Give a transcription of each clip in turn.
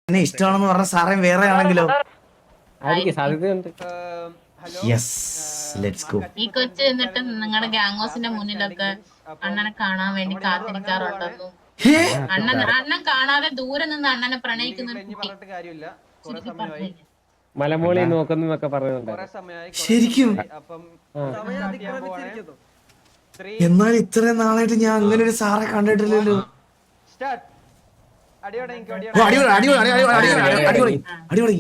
എന്നെ ഇഷ്ടമാണെന്ന് പറഞ്ഞ സാറേ വേറെ ആണെങ്കിലോ? സാധ്യതയുണ്ട്. Yes, let's go. ഈ കൊച്ചു എന്നിട്ട് നിങ്ങളുടെ ഗ്യാങ്ങോസിന്റെ മുന്നിലൊക്കെ അണ്ണനെ കാണാൻ വേണ്ടി കാത്തിരിക്കാറുണ്ടെന്നും അണ്ണൻ കാണാതെ ദൂരെ നിന്ന് അണ്ണനെ പ്രണയിക്കുന്ന ഒരു കുട്ടി മലമോളി നോക്കുന്നൊക്കെ പറയുന്നുണ്ട്. ശരിക്കും? എന്നാൽ ഇത്രയും നാളായിട്ട് ഞാൻ അങ്ങനെ ഒരു സാറെ കണ്ടിട്ടില്ലല്ലോ. അടിപൊളി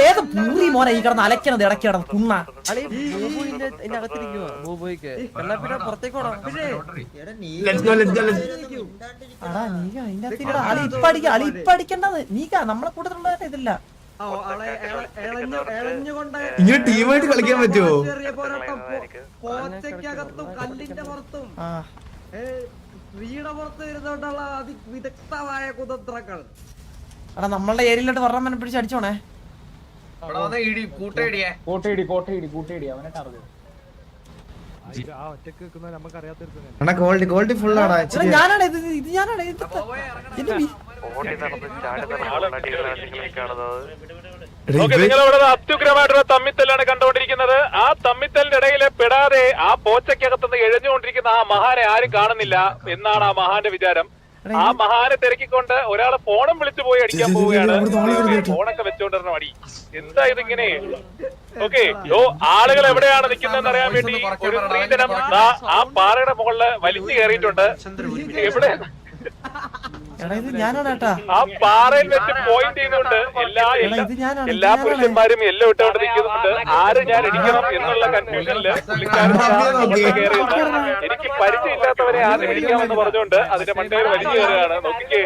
ഏത് പൂരി മോനെ ഈ കിടന്ന് അലക്കണത് ഇടയ്ക്ക് കിടന്ന് കുന്ന അടിക്കേണ്ടത് നീക്കാ നമ്മളെ കൂട്ടത്തിലുള്ള ഇതില്ല. ഇങ്ങനെ ടീമായിട്ട് കളിക്കാൻ പറ്റുമോ? എടാ നമ്മളുടെ ഏരിയയിലോട്ട് പറഞ്ഞ പിടിച്ച് അടിച്ചോണേ. ഗോൾഡ് ഫുൾ ആടാ. ഞാനാണ് ഇത് ഞാനാണ് നിങ്ങളവിടെ അത്യുഗ്രമായിട്ടുള്ള തമ്മിത്തല്ലാണ് കണ്ടുകൊണ്ടിരിക്കുന്നത്. ആ തമ്മിത്തലിന്റെ ഇടയിൽ പെടാതെ ആ പോച്ചക്കകത്തുനിന്ന് എഴഞ്ഞുകൊണ്ടിരിക്കുന്ന ആ മഹാനെ ആരും കാണുന്നില്ല എന്നാണ് ആ മഹാന്റെ വിചാരം. ആ മഹാനെ തിരക്കിക്കൊണ്ട് ഒരാളെ ഫോണും വിളിച്ചു പോയി അടിക്കാൻ പോവുകയാണ്. ഫോണൊക്കെ വെച്ചോണ്ടിരുന്ന മടി എന്താ ഇതിങ്ങനെ? ഓക്കെ, ആളുകൾ എവിടെയാണ് നിൽക്കുന്നതെന്ന് അറിയാൻ വേണ്ടി ഒരു സ്ത്രീധനം ആ പാറയുടെ മുകളില് വലിച്ചു കയറിയിട്ടുണ്ട്. എവിടെ? ആ പാറയിൽ വെച്ച് പോയിന്റ് ചെയ്യുന്നുണ്ട്. എല്ലാ പുരുഷന്മാരും എല്ലാം ഇട്ടുകൊണ്ട് നിൽക്കുന്നുണ്ട്. ആര് ഞാൻ ഇടിക്കണം എന്നുള്ള കൺഫ്യൂഷനില് പുള്ളിക്കാരൻ എനിക്ക് പരിചയമില്ലാത്തവരെ ആരും ഇടിക്കാമെന്ന് പറഞ്ഞുകൊണ്ട് അതിന്റെ മണ്ടയിൽ വലിച്ചു കയറുകയാണ്. നോക്കിക്കേ,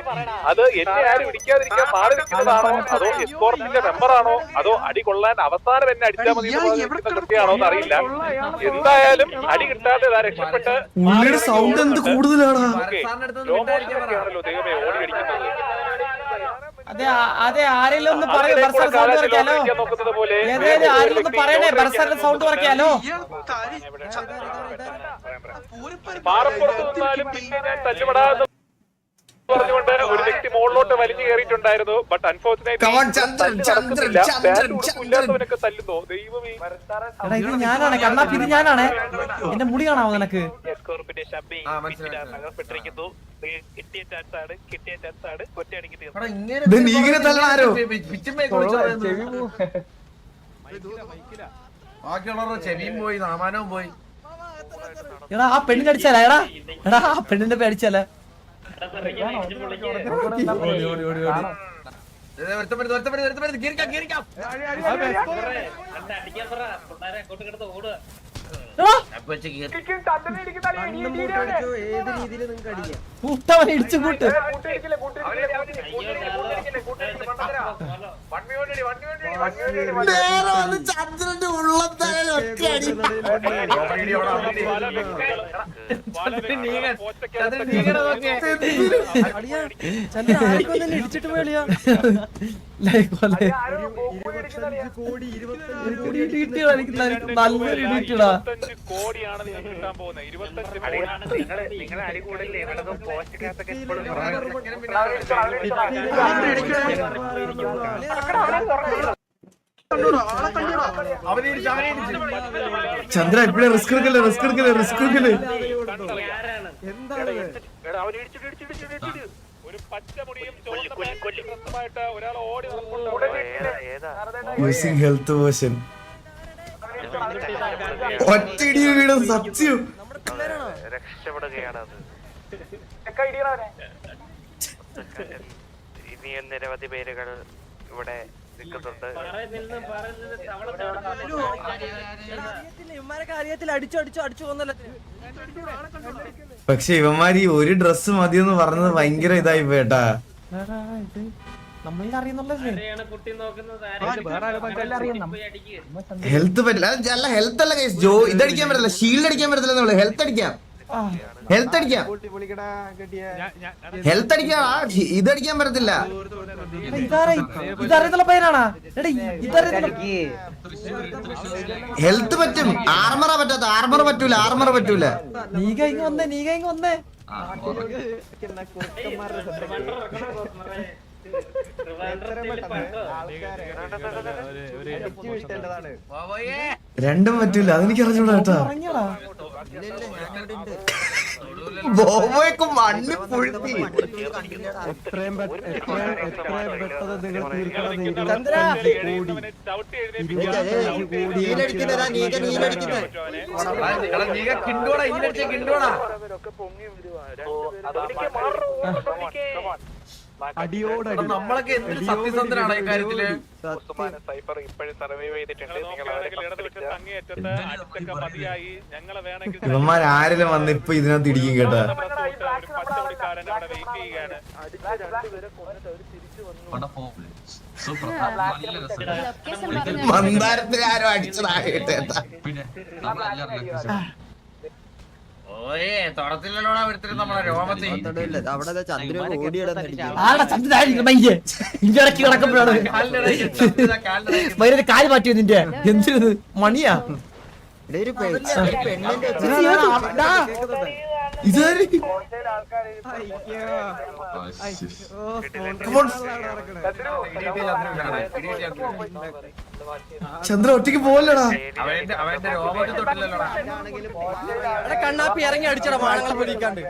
അത് എന്നെ ആരും ഇടിക്കാതിരിക്കാൻ മാറി നിൽക്കുന്നതാണോ അതോ എസ്കോർട്ടിന്റെ മെമ്പറാണോ അതോ അടി കൊള്ളാൻ അവസാനം എന്നെ അടിച്ചാൽ മതി കൃത്യമാണോ എന്ന് അറിയില്ല. എന്തായാലും അടി കിട്ടാതെ രക്ഷപ്പെട്ട് സൗണ്ട് എന്ത് കൂടുതലാണ്. ദൈവമേ ഓടി അടിക്കുന്നത്. അതെ ആരെങ്കിലും ഒന്ന് പറയൂ. സൗണ്ട് കുറയ്ക്കാലോ. ആരെങ്കിലും ഒന്ന് പറയണേ. ബർസറിന്റെ സൗണ്ട് കുറയ്ക്കാലോ. പാറപ്പുറത്ത് നിന്നാലും പിന്നെ ഞാൻ തല്ലുപെടാന്ന് പറഞ്ഞുകൊണ്ട് ഒരു വ്യക്തി മുകളിലോട്ട് വലിഞ്ഞു കയറിയിട്ടുണ്ടായിരുന്നു. ബട്ട് അൺഫോർച്ചുനേറ്റ്ലി തല്ലുന്നോ ദൈവമേ. ഇത് ഞാനാണ് കണ്ണാപ്പി, ഇത് ഞാനാണ്. എന്റെ മുടി കാണാമോ നിനക്ക്? ചെവിയും പോയി നാമാനവും പോയി. എടാ ആ പെണ്ണിനെ അടിച്ചാലേ എടാ ആ പെണ്ണിന്റെ പേ അടിച്ചാലേ. കൂട്ടവനെ ഇടിച്ചു കൂട്ട്. ചന്ദ്രന്റെ ഉള്ളത്താലൊക്കെ അടി. ഇടിച്ചിട്ട് പോയാ നല്ലൊരു ഇടിയിട്ടാ. കോടിയാണ് നിങ്ങൾക്ക് കിട്ടാൻ പോകുന്നത്. 25 ചന്ദ്ര എപ്പോഴും റിസ്ക് എടുക്കല്ലേ. ഒരു പച്ചമുടിയും ചുവന്നമായിട്ട് ഒരാൾ ഓടി യൂസിങ് ഹെൽത്ത് വേർഷൻ. ഒറ്റയിടിയിൽ വീടും സത്യം. രക്ഷപ്പെടുകയാണ് അത്. ഇനിയും നിരവധി പേരുകൾ ഇവിടെ നിൽക്കുന്നുണ്ട്. പക്ഷെ ഇവന്മാര് ഈ ഒരു ഡ്രസ് മതിയെന്ന് പറഞ്ഞത് ഭയങ്കര ഇതായി പോട്ടാ. നമ്മളിൽ അറിയുന്നുള്ളതല്ലേ. ഹെൽത്ത് പറ്റില്ല, അല്ല ഹെൽത്ത് അല്ല കേസ്. ജോ ഇതടിക്കാൻ പറ്റില്ല, ഷീൽഡ് അടിക്കാൻ പറ്റത്തില്ല. ഹെൽത്ത് അടിക്കാം, ഹെൽത്ത് അടിക്കാം, ഹെൽത്ത് അടിക്കാം. ഇതടിക്കാൻ പറ്റത്തില്ല. ഇതറിയുന്നുള്ള പയ്യനാണാ. ഹെൽത്ത് പറ്റും, ആർമറാ പറ്റാത്ത. ആർമർ പറ്റൂല, ആർമർ പറ്റൂല. നീക ഇങ്ങ് വന്നേ, നീക ഇങ്ങ് വന്നേ. രണ്ടും പറ്റൂല, അതെനിക്ക് അറിഞ്ഞൂടാ കേട്ടാ. ഇറങ്ങിയടാ. ബോബോയൊക്കെ മണ്ണി പുഴുത്തി. നമ്മളൊക്കെ എന്തൊരു സത്യസന്ധനാണ് ഈ കാര്യത്തില്. ഇവന്മാരാരെങ്കിലും വന്ന് ഇപ്പൊ ഇതിനകത്ത് ഇടിക്കും കേട്ടാ. മന്ദാരത്തിലാരോ അടിച്ചതായിട്ട്. ഓയേ തൊടത്തില്ലല്ലോടാ വരുത്തരുത് നമ്മളെ രോമത്തിൽ. ആടാ ചന്ദ്രൻ ഇന്റെ ഇടയ്ക്ക് കിടക്കുമ്പോഴാണ് വൈദ്യുതി കാല് മാറ്റിയോ നിന്റെ. എന്തിനത് മണിയാ. ഇതാര് ചന്ദ്ര ഒറ്റയ്ക്ക് പോവല്ലടാ. അവന്റെ രോമത്തിൽ തൊട്ടില്ലല്ലോടാ. കണ്ണാപ്പി ഇറങ്ങി അടിച്ചടാ വാഴകളെ പൊടിക്കാണ്ട്.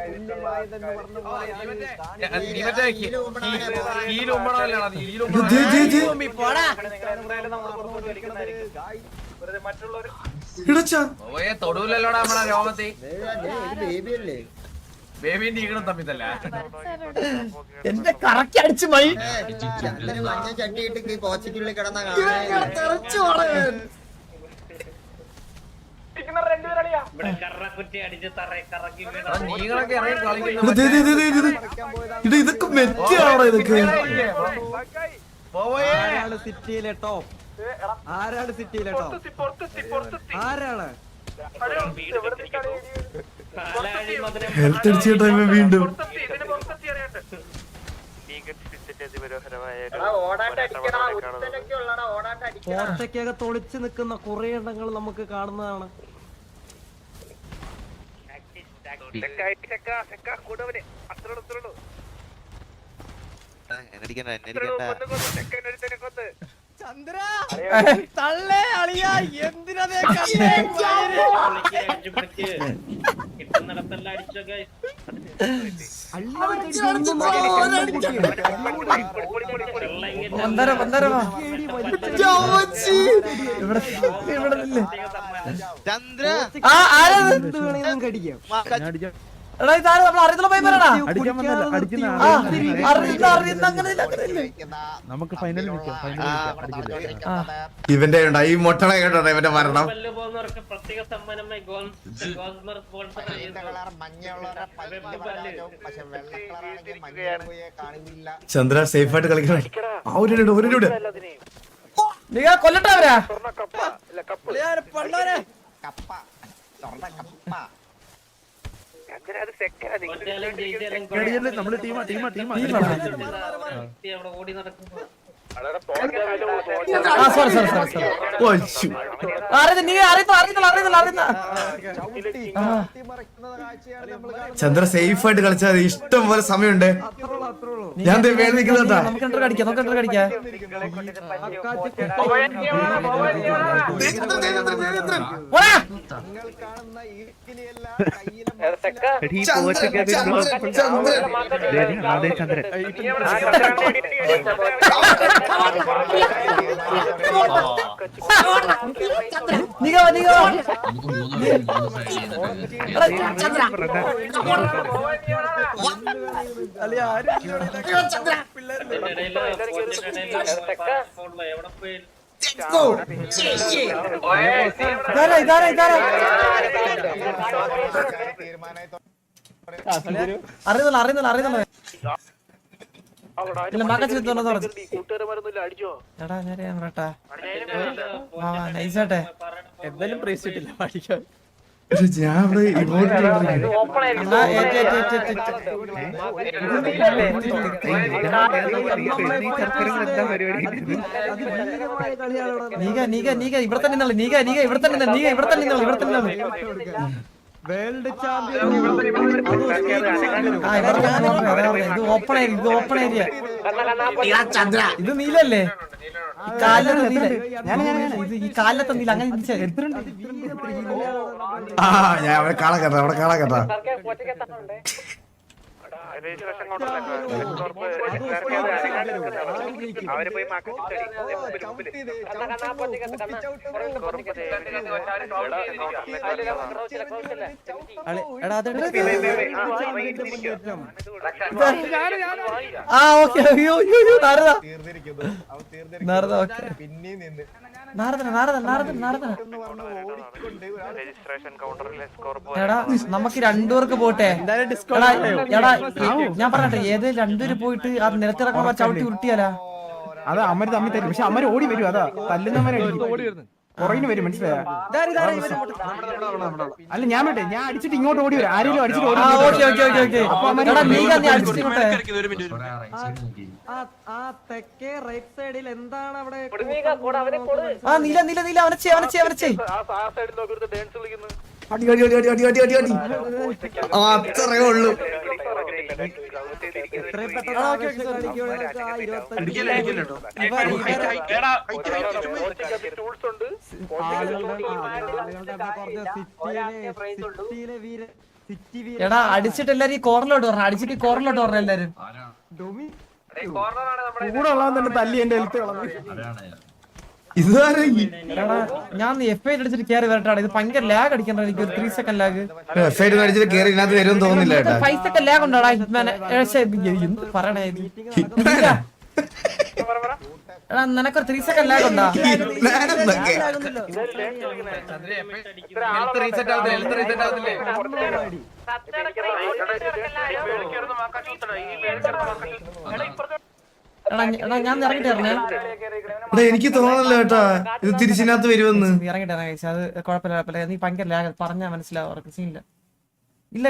ഓയെ തൊടൂലല്ലോടാ നമ്മളെ രോമത്തിൽ. ബേബിന്റെ ഈകണം തമ്മിത്തല്ല. എന്റെ കറക്കി അടിച്ചു മൈ. നീകളൊക്കെ ഇറങ്ങി കളിക്കുന്നു. ഇതൊക്കെ മെറ്റിയാണോ ഇതൊക്കെ? സിറ്റിയിലെ ടോപ്പ് ആരാണ്? സിറ്റിയിലെ ടോപ്പ് ആരാണ്? ഹെൽത്ത് അടിച്ച ടൈം വീണ്ടും കോട്ടയ്ക്കകത്ത് ഒളിച്ചു നിൽക്കുന്ന കുറെ എണ്ണങ്ങൾ നമുക്ക് കാണുന്നതാണ്. ചന്ദ്ര തള്ളേ അളിയാ എന്തിനാ നമുക്ക് ഫൈനൽ ഇവന്റെ ഈ മൊട്ടളെ കേട്ടോ ഇവന്റെ മരണം. ചന്ദ്ര സേഫ് ആയിട്ട് കളിക്കണം. കൊല്ലട്ടെ അവരാ. നമ്മള് ടീമാ ചന്ദ്ര സേഫ് ആയിട്ട് കളിച്ചാൽ ഇഷ്ടം പോലെ സമയമുണ്ട്. ഞാൻ നിൽക്കുന്നതാ. അറിയുന്നില്ല ഇല്ല മകച്ച് തുറന്നു എടാ ഞാൻ പറട്ടാ ആ നൈസാട്ടെ എന്തായാലും പ്രൈസ് കിട്ടില്ല പഠിക്കാൻ. ഞാൻ ഇവിടെ എന്നാ നീക ഇവിടെ തന്നെ നിന്നോളൂ. നീക ഇവിടെ തന്നെ നിന്നോളൂ. വേൾഡ് ചാമ്പ്യൻ ആ ഇവിടെ ഇത് ഓപ്പൺ ഏരിയ ഇത് നീലല്ലേ ഈ കാലിലത്തെ നീല ഇത് ഈ കാലിലത്തെ നീല അങ്ങനെ ആ ഞാൻ അവിടെ കാണാൻ കേട്ടാ അവര് പോയി ആ ഓക്കെ രജിസ്ട്രേഷൻ കൗണ്ടറിലെ സ്കോർ എടാ നമുക്ക് രണ്ടുപേർക്ക് പോട്ടെ എടാ ഞാൻ പറഞ്ഞെ ഏത് രണ്ടുപേര് പോയിട്ട് ആ നിലത്തിറക്കുമ്പോ ചവിട്ടി ഉരുട്ടിയാലാ അത് അമ്മര് തമ്മിൽ തരും. പക്ഷെ അമ്മര് ഓടി വരും. അതാ തല്ലുന്നവരെ പുറകിന് വരും. മനസ്സിലായോ? അല്ല ഞാൻ വേണ്ടേ ഞാൻ അടിച്ചിട്ട് ഇങ്ങോട്ട് ഓടി വരും. ആരെങ്കിലും അടിച്ചിട്ട് ഓടി ആ തെക്കേ റൈറ്റ് സൈഡിൽ എന്താണ് അവിടെ ആ നീല അവനച്ചേ അടി അത്രേ ഉള്ളൂ. എടാ അടിച്ചിട്ട് എല്ലാരും ഈ കോർണറിലോട്ട് പറഞ്ഞു. അടിച്ചിട്ട് കോർണറിലോട്ട് പറഞ്ഞു എല്ലാരും. കൂടെ ഉള്ളവൻ തന്നെ തല്ലി എന്റെ ഹെൽത്ത് കളഞ്ഞു. ഇതുവരെ എടാ ഞാൻ FI അടിച്ചിട്ട് കയറി വരട്ടാണ്. ഇത് ഭയങ്കര ലാഗ് അടിക്കണ്ട. എനിക്ക് ഒരു 3 സെക്കൻഡ് ലാഗ് വെബ്സൈറ്റ് അടിച്ചിട്ട് കയറി ഇതിനകത്ത് വരുമെന്ന് തോന്നുന്നില്ല കേട്ടാ. 5 സെക്കൻഡ് ലാഗ് ഉണ്ടോടാ ഹിറ്റ്മാൻ? എന്ത് പറയണേ എടാ നിനക്കൊരു 3 സെക്കൻഡ് ലാഗ് ഉണ്ടോ? റീസെറ്റ് ആവത്തില്ലേ? എടാ ഞാൻ ഇറങ്ങിട്ട് ഇറങ്ങേ എനിക്ക് തോന്നല്ലോ കേട്ടാ ഇത് തിരിച്ചിനകത്ത് വരുമെന്ന്. ഇറങ്ങിട്ട് ഇറങ്ങി. അത് കുഴപ്പമില്ല. നീ ഭയങ്കര ലാഗ് പറഞ്ഞാ മനസ്സിലാവും. അവർക്ക് സീനില്ല. ഇല്ല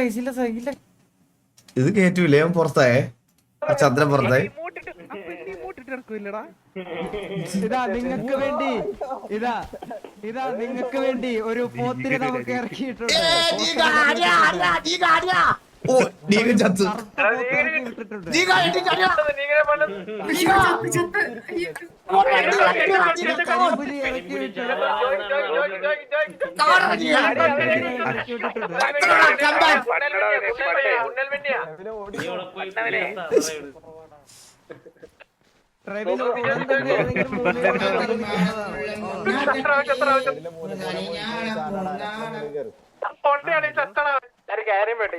ഇത് കേറ്റൂലേ അവൻ പുറത്തായേ ചന്ദ്രൻ പുറത്തായി. ഇതാ നിങ്ങൾക്ക് വേണ്ടി ഒരു പോത്തിനെ നമുക്ക് ഇറക്കിയിട്ടുണ്ട്. ഓ നീങ്ങ ചത്തു.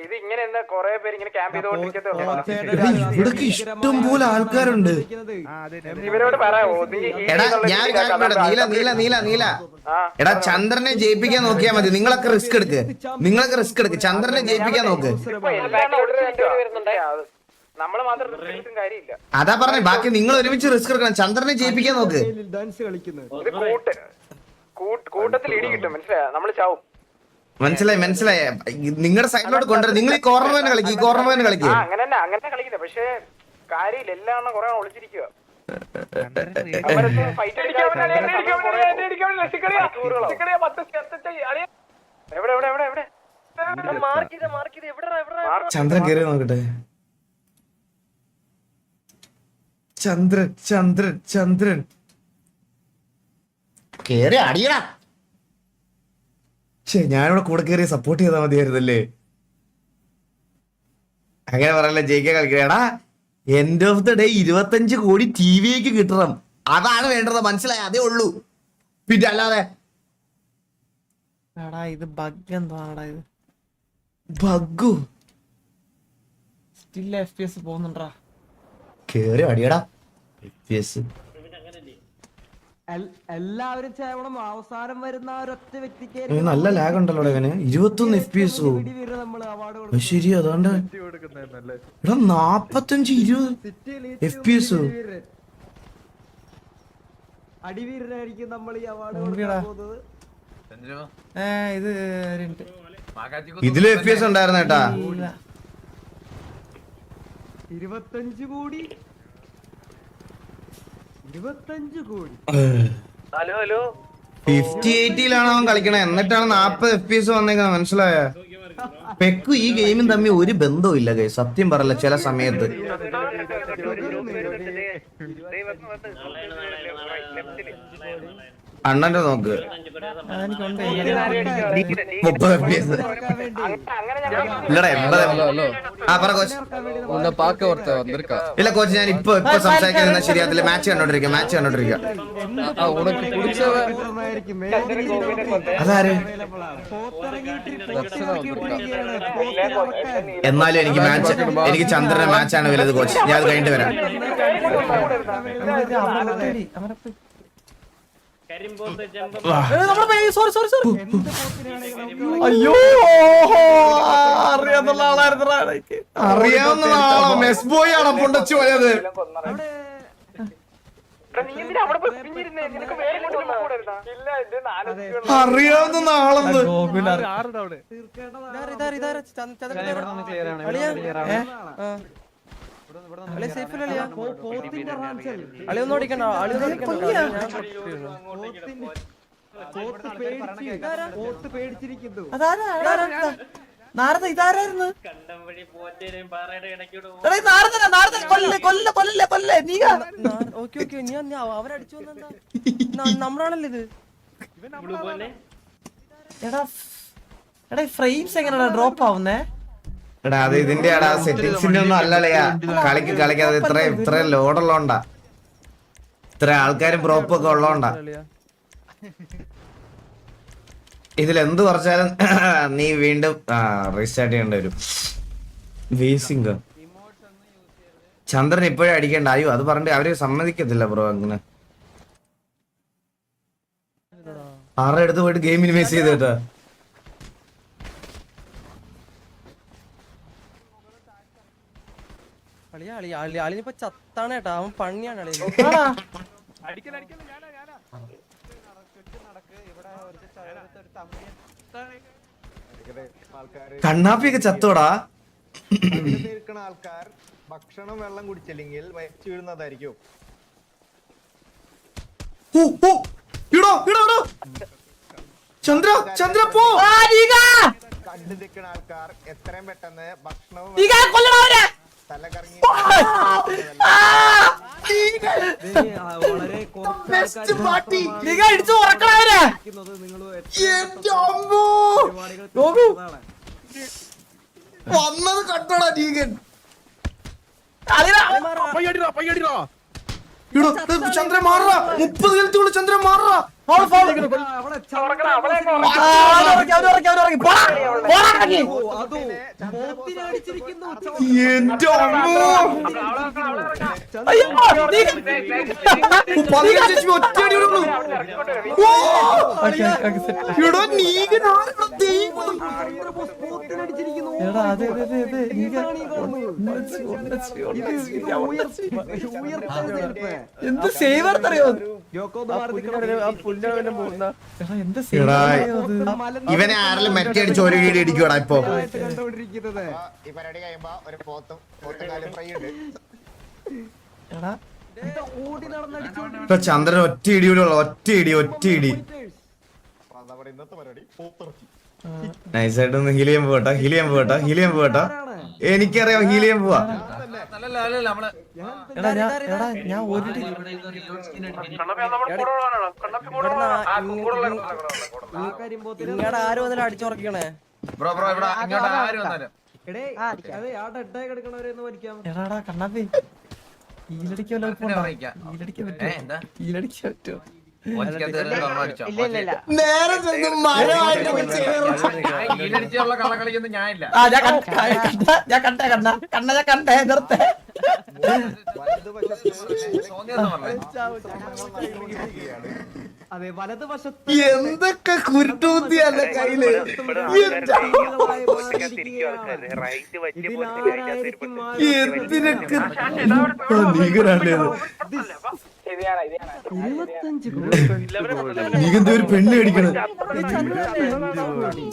ഇത് ഇങ്ങനെ കൊറേ പേര് ഇങ്ങനെ ക്യാമ്പ് ചെയ്തോണ്ടിരിക്കുന്നത്. ഇഷ്ടം പോലെ ആൾക്കാരുണ്ട്. ഇവരോട് പറയാമോ? എടാ ഞാൻ നീല എടാ ചന്ദ്രനെ ജയിപ്പിക്കാൻ നോക്കിയാ മതി. നിങ്ങളൊക്കെ റിസ്ക് എടുക്ക്. ചന്ദ്രനെ ജയിപ്പിക്കാൻ നോക്ക്. നമ്മള് മാത്രം കാര്യമില്ല. അതാ പറഞ്ഞേ ബാക്കി നിങ്ങൾ ഒരുമിച്ച് റിസ്ക് എടുക്കണം. ചന്ദ്രനെ ജയിപ്പിക്കാൻ നോക്ക്. കൂട്ടത്തിൽ ഇടി കിട്ടും. മനസ്സിലായോ? നമ്മള് ചാവും. മനസ്സിലായി നിങ്ങളുടെ സൈഡിലോട്ട് കൊണ്ടുവരും. നിങ്ങൾ ഈ കോർണർ തന്നെ കളിക്കും. അങ്ങനെ കളിക്കില്ല. പക്ഷെ കാര്യമില്ല. എല്ലാം കൊറേ ഒളിച്ചിരിക്കുക. ചന്ദ്രൻ കേറി നോക്കട്ടെ. ചന്ദ്രൻ കേറി അടിയടാ. ഞാനിവിടെ കൂടെ കയറി സപ്പോർട്ട് ചെയ്താൽ മതിയായിരുന്നല്ലേ. അങ്ങനെ പറയല്ല. ജയിക്കാൻ കളിക്കണേടാ. എൻഡ് ഓഫ് ദ ഡേ 25 കോടി ടിവിക്ക് കിട്ടണം. അതാണ് വേണ്ടത്. മനസ്സിലായി? അതേ ഉള്ളൂ. പിന്നെ അല്ലാതെ ഇത് ബഗ് എന്താടാ? ഇത് ബഗ്ഗു സ്റ്റിൽ FPS പോകുന്നുണ്ടാ. കേറി അടിയടാ. FPS എല്ലാവരും ചേവണം അവസാനം വരുന്ന ആ ഒരൊറ്റ വ്യക്തിക്ക് നല്ല ലാഗ് ഉണ്ടല്ലോ ഇവന് 21 FPS നമ്മള് അവാർഡ് ശരി അതാണ്ട് എടാ 45-20 FPS അടിവീരനായിരിക്കും നമ്മൾ ഈ അവാർഡ് ഉണ്ടിടാ. കൊടുക്കാൻ പോകുന്നത്. ഇത് ഒരു minute. ഇതില് FPS ഉണ്ടായിരുന്ന കേട്ടാ ഇല്ല. 25 കോടി 25 കോടി 50-80-ലാണ് അവൻ കളിക്കണേ എന്നിട്ടാണ് 40 FPS വന്നേക്കുന്നത് മനസ്സിലായ പെക്കു ഈ ഗെയിമും തമ്മിൽ ഒരു ബന്ധവും ഇല്ല ഗൈസ് സത്യം പറയല്ല ചില സമയത്ത് അണ്ണന്റെ നോക്ക് എനിക്കുണ്ട്. 30 FPS ഇല്ലടാ 80 ആ പറ കോച്ച് ഇല്ല കോച്ച് ഞാൻ ഇപ്പൊ സംസാരിക്കാൻ ശരിയാത്തില്ല മാച്ച് കണ്ടോണ്ടിരിക്കുക ഓർമ്മയായിരിക്കും. അതാര് എന്നാലും എനിക്ക് ചന്ദ്രന്റെ മാച്ചാണ് വലുത് കോച്ച് ഞാൻ അത് കഴിഞ്ഞിട്ട് വരാം സോറി അയ്യോ അറിയാന്നുള്ള ആളായിരുന്നടാ എനിക്ക്. അറിയാവുന്ന ആളോ മെസ് ബോയ് ആണ് പൊണ്ടച്ചു പോയത് അറിയാവുന്ന ആളെന്ന് ഗോകുല പേടിച്ചിരിക്കുന്നു. നാരദ ഇതാരായിരുന്നു കൊല്ലേ നീ നമ്മളാണല്ലോ ഇത് എടാ ഫ്രെയിംസ് എങ്ങനെയാ ഡ്രോപ്പ് ആവുന്നേ എടാ അത് ഇതിന്റെ സെറ്റിംഗ്സിന്റെ ഒന്നും അല്ലല്ലയാ കളിക്കാതെ ഇത്ര ലോഡുള്ളോണ്ടാ ഇത്ര ആൾക്കാരും പ്രോപ്പൊക്കെ ഉള്ളോണ്ടാ ഇതിലെന്ത് കുറച്ചാലും നീ വീണ്ടും റീസ്റ്റാർട്ട് ചെയ്യേണ്ടി വരും വേസിംഗ് ചന്ദ്രൻ ഇപ്പോഴും അടിക്കണ്ട അയ്യോ അത് പറഞ്ഞിട്ട് അവര് സമ്മതിക്കത്തില്ല ബ്രോ അങ്ങനെ ആരുടെ അടുത്ത് പോയിട്ട് ഗെയിം മിനിമൈസ് ചെയ്തിട്ടാ അളിനിപ്പോ ചത്താണ് കേട്ടാ അവൻ പണിയാണ് അളി. കണ്ണാപ്പിയൊക്കെ ചത്തോടാ ആൾക്കാർ ഭക്ഷണം വെള്ളം കുടിച്ചില്ലെങ്കിൽ മരിച്ചു വീഴുന്നതായിരിക്കും. ചന്ദ്ര പോ കണ്ടു നിൽക്കുന്ന ആൾക്കാർ എത്രയും പെട്ടെന്ന് ഭക്ഷണവും തലകറങ്ങി വളരെ വന്നത് കണ്ടോടാ ടീകൻ ചന്ദ്രൻ മാറാ 30 മിനിറ്റുള്ള ചന്ദ്രൻ മാറാ എന്റെ അമ്മോ 15 HP ഒറ്റയടി ഇടുന്നു. എടാ നീകനാണ് ദൈവം എടാ അതെ എന്ത് സേവർ അറിയോ എന്ത് ഇവനെ ആരെങ്കിലും മറ്റേ അടിച്ച് ഒരു വീട് ഇടിക്കൂടാ ഇപ്പൊ കണ്ടോണ്ടിരിക്കുന്നത്. ഈ പരിപാടി കഴിയുമ്പോ ഒരു പോത്തുകാലം ഫ്രൈ ഉണ്ട്. എടാ ഓടി നടന്നടിച്ചോണ്ട് ഇപ്പൊ ചന്ദ്രൻ ഒറ്റ ഇടിയുള്ള ഒറ്റ ഇടി അതവിടെ ഇന്നത്തെ പരിപാടി പോത്തിറച്ചി. നൈസായിട്ടൊന്ന് ഹീലിയം പോകട്ടോ എനിക്കറിയാം ഹീലിയം പോവാ എടാ ഞാൻ ഒരു ഇങ്ങടെ ആരും വന്നാലും അടിച്ചുറക്കണേ. ബ്രോ ഇവിടെ ഇങ്ങോട്ട് ആര് വന്നാലും എടാടാ കണ്ണാപ്പി ഈലടിക്കല്ലോ ഈലടിക്കാൻ പറ്റുമോ നേരെ ചെന്ന് മരമായിട്ട് കള്ളക്കളിക്കൊന്നും ഞാനില്ല. ഞാൻ കണ്ടേ നിർത്തേ അതെ വലതുവശത്ത് എന്തൊക്കെ കുരുട്ടൂത്തിയല്ല കയ്യില് റൈറ്റ് വലിയ ഇതിലാരായിരിക്കും എന്തിനൊക്കെ നീകനാണേത് 25 കോടി നീകന്ത ഒരു പെണ്ണ് അടിക്കണം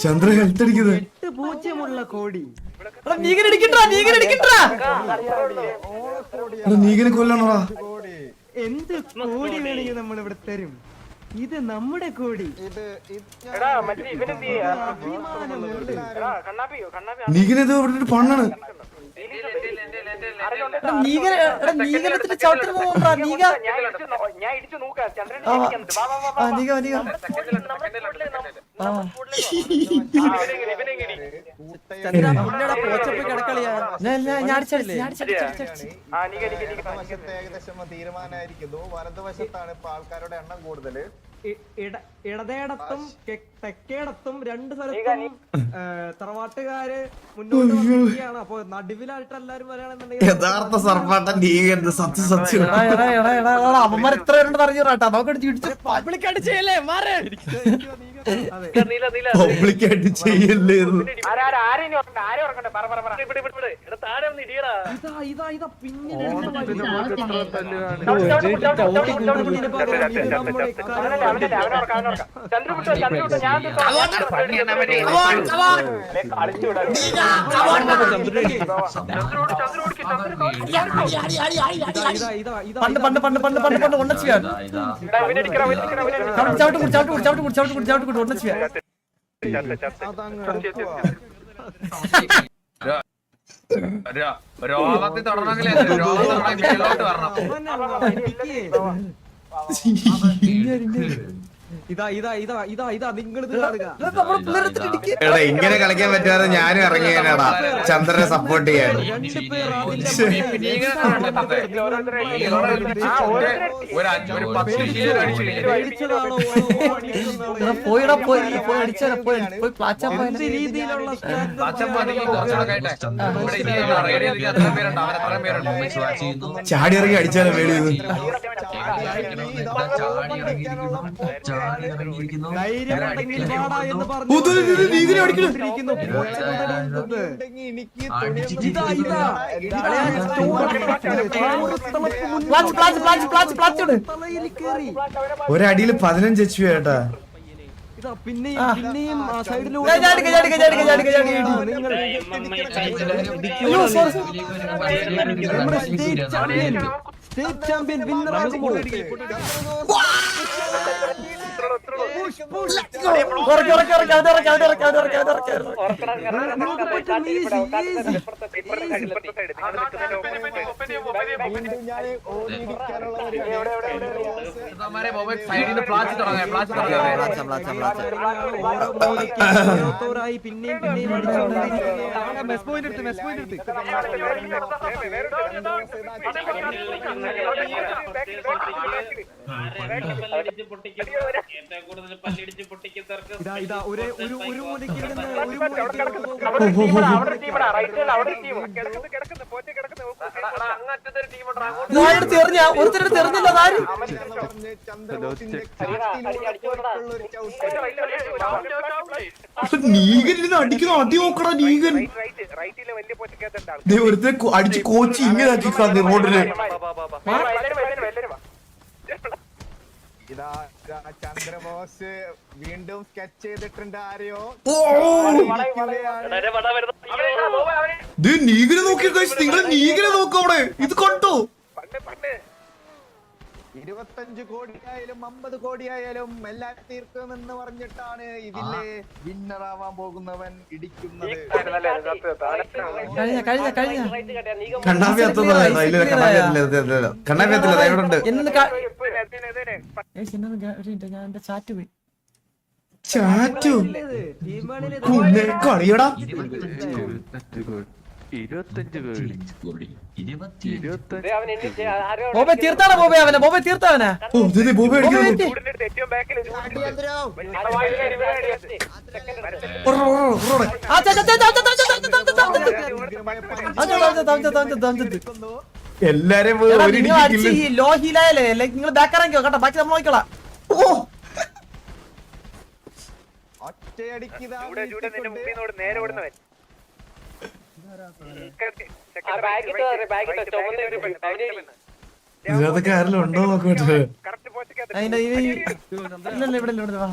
ചന്ദ്ര ഹെൽത്ത് അടിക്കുന്നത് 8 കോടി നീകനെ കൊല്ലണോടാ എന്ത് കോടി വേണമെങ്കിൽ നമ്മൾ ഇവിടെ തരും ഇത് നമ്മുടെ കോടി നീകനത് ഇവിടെ ഒരു പണ്ണാണ് നീകരത്തിന്റെ ചവിട്ടിന് പോകണ്ടാ നീക ഏകദേശം തീരുമാനമായിരിക്കുന്നു. വലതുവശത്താണ് ഇപ്പൊ ആൾക്കാരുടെ എണ്ണം കൂടുതല്. ഇടതേടത്തും തെക്കേടത്തും രണ്ട് സ്ഥലത്തും തറവാട്ടുകാര് മുന്നോട്ട് വന്നിരിക്കുകയാണ്. അപ്പൊ നടുവിലായിട്ട് എല്ലാരും വരികയാണെന്നുണ്ടെങ്കിൽ യഥാർത്ഥ സർപ്പാട്ടൻ നീകന്ത് സത്യം അവന്മാർ എത്ര പേരുണ്ടെന്ന് അറിഞ്ഞൂറാട്ടാ നമുക്ക് പബ്ലിക്കായിട്ട് ചെയ്യല്ലേ ഇതാ പിന്നെ പണ്ട് പണ്ട് പണ്ട് പണ്ട് പണ്ട് പണ്ട് ഒന്ന ചെയ്യാൻ ചവിട്ട് ഒന്ന ചെയ്യാൻ രോഗത്തിൽ തുടരണമെങ്കിൽ മേലോട്ട് വരണം. എടാ ഇങ്ങനെ കളിക്കാൻ പറ്റാതെ ഞാനും ഇറങ്ങിയാടാ ചന്ദ്രനെ സപ്പോർട്ട് ചെയ്യാൻ. ഒരു 10 ശീലം അടിച്ചു പോയിടാ പോയി പോയി അടിച്ചാലോ പോയി പോയി പ്ലാച്ചാ പോയി രീതിയിലുള്ള ചാടി ഇറങ്ങി അടിച്ചാലോ വേടി ഒരടിയില് 15 HP ഏട്ടാ. പിന്നെയും സ്റ്റേറ്റ് ചാമ്പ്യൻ വിന്നർ ആകുമ്പോൾ പിന്നെയും ഇതാ ഒരു നീകൻ അടിക്കുന്ന അടി നോക്കടാ നീകൻ ഒരുത്തെ അടിച്ച് കോച്ച് ഇങ്ങനെ ആക്കി റോഡില്. ഇതാ ചന്ദ്രബോസ് വീണ്ടും സ്കെച്ച് ചെയ്തിട്ടുണ്ട്. ആരെയോ നീകനെ നോക്കിയ നിങ്ങൾ നീകനെ നോക്കും അവിടെ ഇത് കണ്ടോ. 25 കോടിയായാലും 50 കോടിയായാലും എല്ലാം തീർക്കുമെന്ന് പറഞ്ഞിട്ടാണ് ഇതിലെ വിന്നറാവാൻ പോകുന്നവൻ ഇടിക്കുന്നത്. കണ്ണാപ്പി കണ്ണാപ്പിയത്തില്ല ഇവിടെ ഉണ്ട്. ഞാൻ ചാറ്റ് പോയി ചാറ്റു കളിയടാ. 25 ബോബെ തീർത്താണോ ബോബെ അവനെ ബോബെ തീർത്താവനാ ഓ ബോബെ അടിക്കുന്നു. എല്ലാരും പോയി എടാ, ഒരു നിങ്ങൾ ഇടിക്ക് അടിച്ച് kill. ഈ ലോ ഹീലായാലേ നിങ്ങൾ ബാക്ക് ഇറങ്ങിക്കോ കേട്ടോ, ബാക്കി നമ്മൾ നോക്കിക്കോളാം. ഓ ഒറ്റയടിക്കിതാ നിന്റെ മുമ്പിൽ നിന്ന് നേരെ ഓടുന്നവൻ ഇതിനകത്തൊക്കെ ആരെങ്കിലും ഉണ്ടോ നോക്കട്ടെ. അതിന്റെ ഇല്ല ഇവിടെ വാ.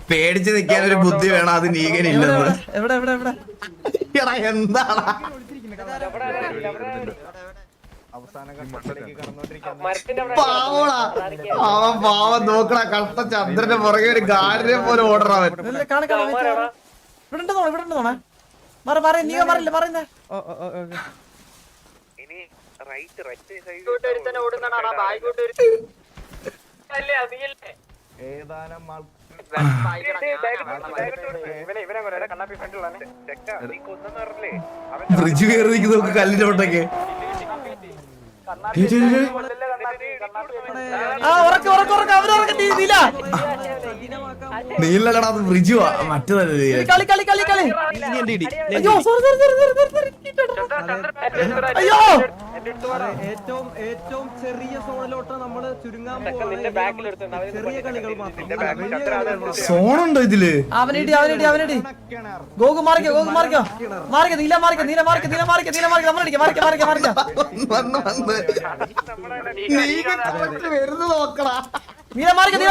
പേടിച്ച് നിൽക്കാൻ ഒരു ബുദ്ധി വേണം, അത് നീകനില്ലെന്ന്. എവിടെ എവിടെ എവിടെ എടാ എന്താണ് അവസാന ഘട്ടത്തിലേക്ക് കടന്നുകൊണ്ടിരിക്കുന്ന പാവടാ, അവൻ പാവം നോക്കടാ, കട്ട ചന്ദ്രന്റെ പുറകെ ഒരു ഗാഡിനെ പോലെ ഓടണം അവൻ. ഇല്ല, കാണിക്കണം ഇവിടെ ഉണ്ടോ മാറി മാറി നീ മാറില്ല പറയുന്നേ. ഇനി റൈറ്റ് ഏതാനും ഫ്രിഡ്ജ് കയറി നിൽക്കുന്ന നമുക്ക് കല്ലിന്റെ ഒട്ടൊക്കെ. ആ ഉറക്കെ നീല നീലടാ, അത് ഫ്രിഡ്ജ് മറ്റേതല്ലേ. കളി അയ്യോ സോറി അയ്യോ ഏറ്റവും ചെറിയ സോണിലോട്ട് നമ്മള് ചുരുങ്ങാൻ ചെറിയ കളികൾ മാത്രം. സോണുണ്ടോ ഇതില്? അവനിടി ഗോകു മാറിക്കോ നീല മാറിക്കോ നമ്മളടിക്കാം വന്ന് വരുന്നു നോക്കടാ. നീല മാറിക്കോ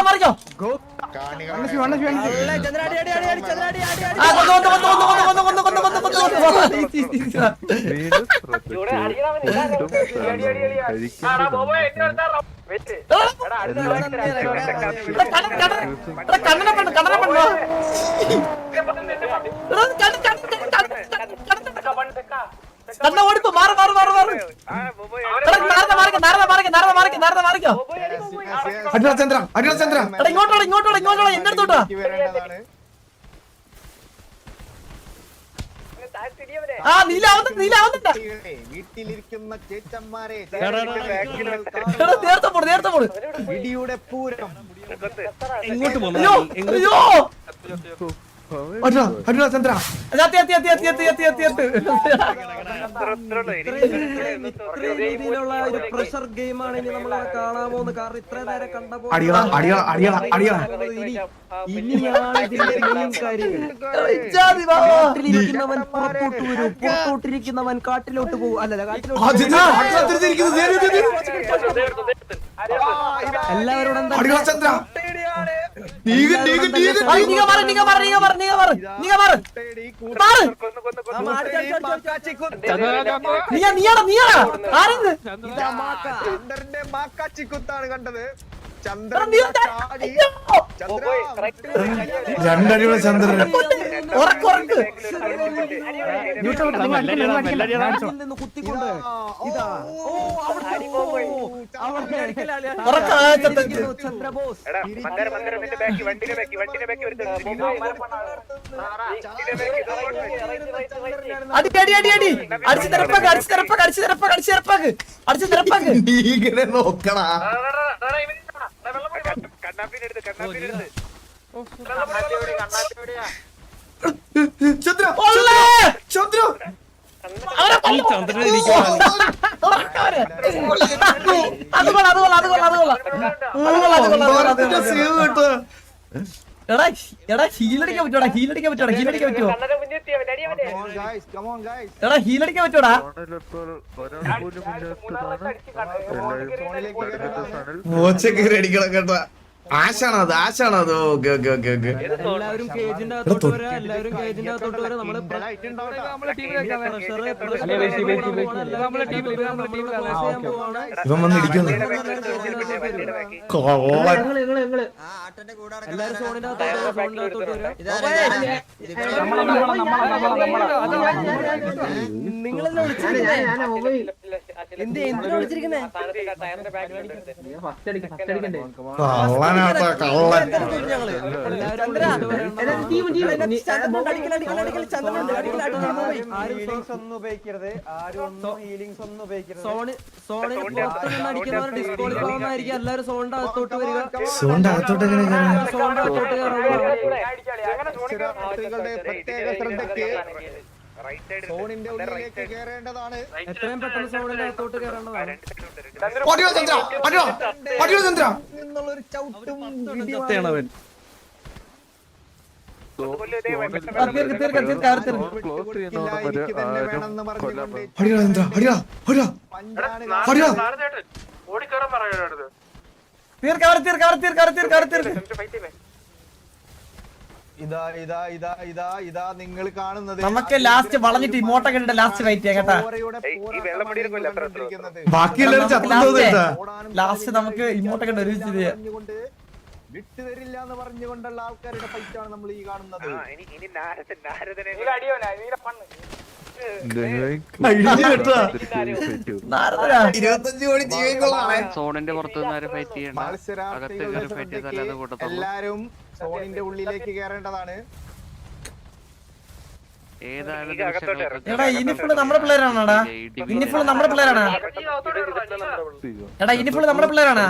കണ്ണ ഓടിപ്പോ മാറി ചന്ദ്ര ഇങ്ങോട്ടോ എന്റെ അടുത്തോട്ടാ. ആ നീല ആവുന്നുണ്ട് വീട്ടിലിരിക്കുന്ന ചേച്ചന്മാരെ നേരത്തെ പോട് ഇടിയുടെ പൂരം ചന്ദ്ര ഇത്രയും രീതിയിലുള്ള ഒരു പ്രഷർ ഗെയിമാണ് ഇനി നമ്മൾ കാണാൻ പോകുന്നത്. കാരണം ഇത്ര നേരം കണ്ടപ്പോ ഇനിയാണ് ഇതിന്റെ മെയിൻ കാര്യങ്ങൾ. കാട്ടിലിരിക്കുന്നവൻ പുറത്തോട്ട് വരും, പുറത്തോട്ടിരിക്കുന്നവൻ കാട്ടിലോട്ട് പോകും. അല്ലല്ല എല്ലാവരോടും ചന്ദ്രന്റെ മാക്കാച്ചിക്കുത്താണ് കണ്ടത്. രണ്ടടിയുള്ള ചന്ദ്രൻ. കുത്തിക്കൊണ്ട് ഇതാ ചന്ദ്രബോസ് നീങ്ങനെ നോക്കണ. ചന്ദ്ര ചന്ദ്ര എടാ ഹീലടിക്കാൻ പറ്റോടാ എടാ ഹീലടിക്കാൻ പറ്റോടാ. മോച്ചക്കേറി അടിക്കണം കേട്ടോ. ആശാണോ അത്? ഓക്കെ. എല്ലാവരും കേജിന്റെ അകത്തോട്ട് വരാം. നമ്മള് ഇവൻ വന്ന് ഇടിക്കുന്നു. എല്ലാവരും സോണിന്റെ അകത്തോട്ട് വരാം. നിങ്ങളെല്ലാം എന്തിനാ വിളിച്ചിരിക്കുന്നേ? കള്ളനാട്ടാ കള്ളൻ. എല്ലാവരും സോണിന്റെ അകത്തോട്ട് വരിക. സോണിന്റെ അകത്തോട്ട് എങ്ങനെ കയറും? പ്രത്യേക ശ്രദ്ധയ്ക്ക് സോണിന്റെ ഉള്ളിലേക്ക് കയറേണ്ടതാണ്. എത്രയും പെട്ടെന്ന് സോണിന്റെ അകത്തോട്ട് കയറേണ്ടതാണ്. നിന്നുള്ളൊരു ചവിട്ടും ഇടിയുമാണ്. ഇല്ല, എനിക്ക് തന്നെ വേണമെന്ന് പറഞ്ഞുകൊണ്ട് പഞ്ചാണ് ഓടിക്കയറാൻ പറയണത്. ഇതാ ഇതാ ഇതാ ഇതാ ഇതാ നിങ്ങൾ കാണുന്നത് നമുക്ക് ലാസ്റ്റ് വളഞ്ഞിട്ട് ഇമോട്ടൊക്കെ ഇട്ട് ലാസ്റ്റ് ഫൈറ്റ് ചെയ്യാം കേട്ടാ. ബാക്കിയുള്ളവർ ചത്തുപോകുന്നുണ്ട്. ലാസ്റ്റ് നമുക്ക് ഇമോട്ടൊക്കെ ഇട്ട് ഒരുമിച്ച് ചെയ്യാം. വിട്ടുതരില്ല എന്ന് പറഞ്ഞുകൊണ്ടുള്ള ആൾക്കാരുടെ ഫൈറ്റാണ് നമ്മൾ ഈ കാണുന്നത്. നാരദനാ. 25 കോടി ജീവികളാണ്. സോണിന്റെ പുറത്ത് ഫൈറ്റ് ചെയ്യണം. എല്ലാരും സോണിന്റെ ഉള്ളിലേക്ക് കയറേണ്ടതാണ്. എടാ ഇനിഫുള്ള് നമ്മുടെ പിള്ളേരാണോടാ? ഇനിഫുള്ള് നമ്മുടെ പിള്ളേരാണ്. എടാ ഇനിഫുള്ള് നമ്മുടെ പിള്ളേരാണ്.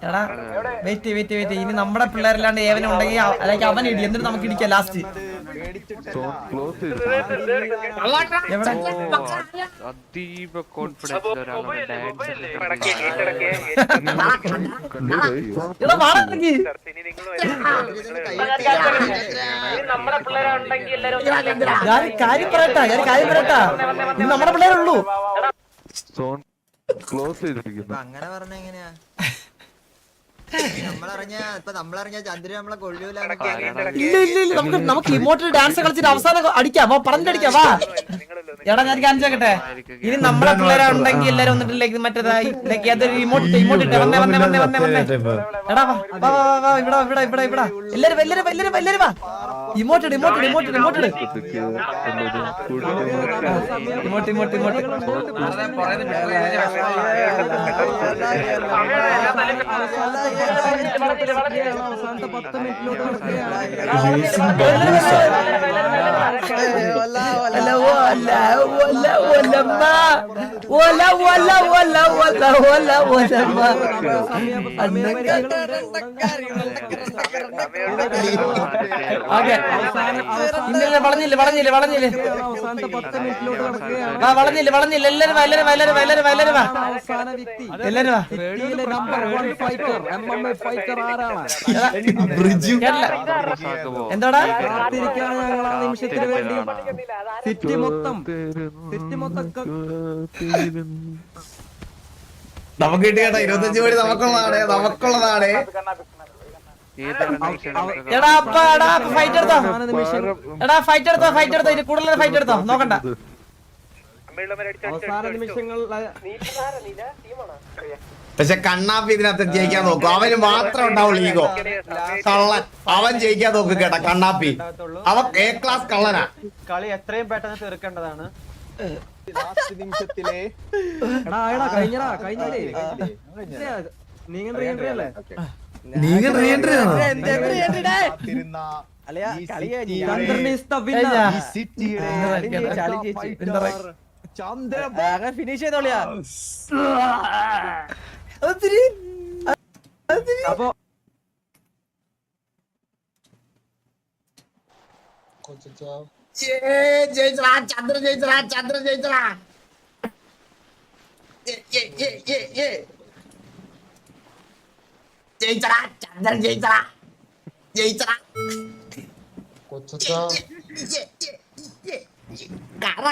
എടാ വെയിറ്റ് ഇനി നമ്മുടെ പിള്ളേരല്ലാണ്ട് ഏവനും ഉണ്ടെങ്കിൽ അല്ലെങ്കിൽ അവൻ ഇടി എന്നിട്ട് നമുക്ക് ഇടിക്കാം ലാസ്റ്റ്. എവിടെ അതീവ കോൺഫിഡൻസ് എടാ വാടകയ്ക്ക് ഞാൻ കാര്യം പറയട്ടാ ഇത് നമ്മുടെ പിള്ളേരുള്ളൂ. അങ്ങനെ പറഞ്ഞ എങ്ങനെയാ നമ്മളറിഞ്ഞ ചന്ദ്രൻ നമ്മളെ കൊള്ളൂല. ഇല്ല നമുക്ക് ഇമോട്ടൽ ഡാൻസ് കളിച്ചിട്ട് അവസാനം അടിക്കാം. പറഞ്ഞിട്ടടിക്കാം വാ. എടാ ഞാൻ കാണിച്ചേക്കട്ടെ. ഇനി നമ്മളെ പിള്ളേരുണ്ടെങ്കിൽ എല്ലാരും വന്നിട്ടില്ലെങ്കിൽ മറ്റേതായി അതൊരു ഇമോട്ട് ഇട്ട് വന്നേ. എടാ വാ ഇവിടെ എല്ലാരും വാ. ഇമോട്ട് അവസാനത്തെ 10 മിനിറ്റിലോട്ട് വളഞ്ഞില്ല അവസാനത്തെ 10 മിനിറ്റിലോട്ട് കിടക്കുകയാണ്. എല്ലാരും വാ. അവസാന വ്യക്തി നമ്പർ 1 ഫൈറ്റർ MMA ഫൈറ്റർ ആരാണ്? എന്തോടാ കാത്തിരിക്കാണ് ഞങ്ങൾ ആ നിമിഷത്തിന് വേണ്ടി. സിറ്റി മൊത്തം നമുക്ക് കിട്ടി കേട്ടോ. 25 കോടി നമുക്കുള്ളതാണ്. ഫൈറ്റ് എടുത്തോ ഇനി കൂടുതൽ ഫൈറ്റ് എടുത്തോ നോക്കണ്ട. അവസാന നിമിഷങ്ങൾ പക്ഷെ കണ്ണാപ്പി ഇതിനകത്ത് ജയിക്കാൻ നോക്കും. അവന് മാത്രം ഉണ്ടാവുള്ളൂ ഈഗോ. കള്ളൻ അവൻ ജയിക്കാൻ നോക്കും കേട്ടാ. കണ്ണാപ്പി അവൻ A ക്ലാസ് കള്ളനാ. കളി എത്രയും പെട്ടെന്ന് തീർക്കേണ്ടതാണ്. Last നിമിഷത്തിലെ finish ചെയ്തോളിയാ. അപ്പൊ ജയിച്ചടാ ചന്ദ്ര ജയിച്ചടാ. ജയിച്ചടാ ചന്ദ്രൻ ജയിച്ചടാ. കറ